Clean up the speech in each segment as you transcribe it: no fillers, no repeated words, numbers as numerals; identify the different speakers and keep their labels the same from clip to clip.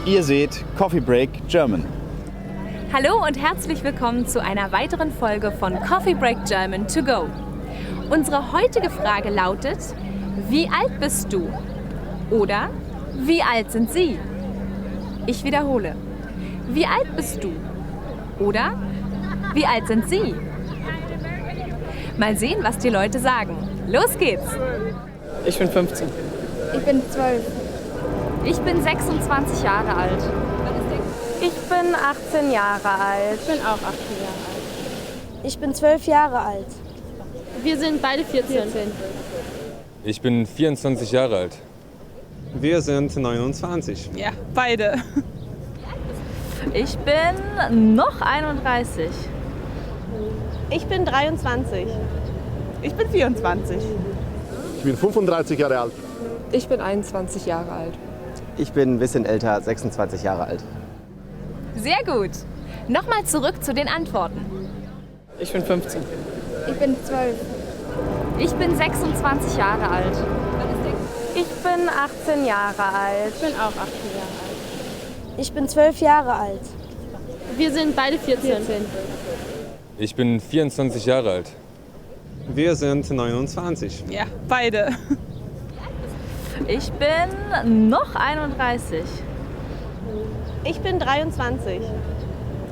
Speaker 1: Ihr seht Coffee Break German.
Speaker 2: Hallo und herzlich willkommen zu einer weiteren Folge von Coffee Break German to go. Unsere heutige Frage lautet: Wie alt bist du? Oder wie alt sind Sie? Ich wiederhole. Wie alt bist du? Oder wie alt sind Sie? Mal sehen, was die Leute sagen. Los geht's!
Speaker 3: Ich bin 15.
Speaker 4: Ich bin 12.
Speaker 2: Ich bin 26 Jahre alt.
Speaker 4: Ich bin 18 Jahre alt.
Speaker 5: Ich bin auch 18 Jahre alt.
Speaker 4: Ich bin 12 Jahre alt.
Speaker 5: Wir sind beide 14.
Speaker 6: Ich bin 24 Jahre alt.
Speaker 7: Wir sind 29.
Speaker 3: Ja, beide.
Speaker 2: Ich bin noch 31.
Speaker 4: Ich bin 23.
Speaker 3: Ich bin 24.
Speaker 8: Ich bin 35 Jahre alt.
Speaker 9: Ich bin 21 Jahre alt.
Speaker 10: Ich bin ein bisschen älter, 26 Jahre alt.
Speaker 2: Sehr gut. Nochmal zurück zu den Antworten.
Speaker 3: Ich bin 15.
Speaker 4: Ich bin 12.
Speaker 2: Ich bin 26 Jahre alt.
Speaker 4: Ich bin 18 Jahre alt.
Speaker 5: Ich bin auch 18 Jahre alt.
Speaker 4: Ich bin 12 Jahre alt.
Speaker 5: Wir sind beide 14.
Speaker 6: Ich bin 24 Jahre alt.
Speaker 7: Wir sind 29.
Speaker 3: Ja, beide.
Speaker 2: Ich bin noch 31.
Speaker 4: Ich bin 23.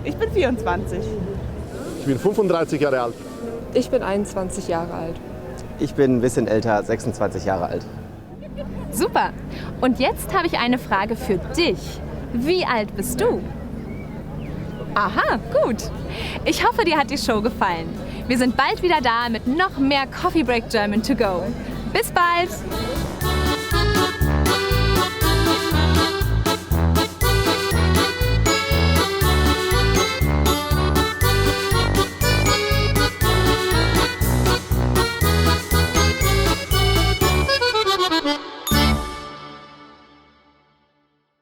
Speaker 3: Ich bin 24.
Speaker 8: Ich bin 35 Jahre alt.
Speaker 9: Ich bin 21 Jahre alt.
Speaker 10: Ich bin ein bisschen älter, 26 Jahre alt.
Speaker 2: Super. Und jetzt habe ich eine Frage für dich. Wie alt bist du? Aha, gut. Ich hoffe, dir hat die Show gefallen. Wir sind bald wieder da mit noch mehr Coffee Break German to go. Bis bald!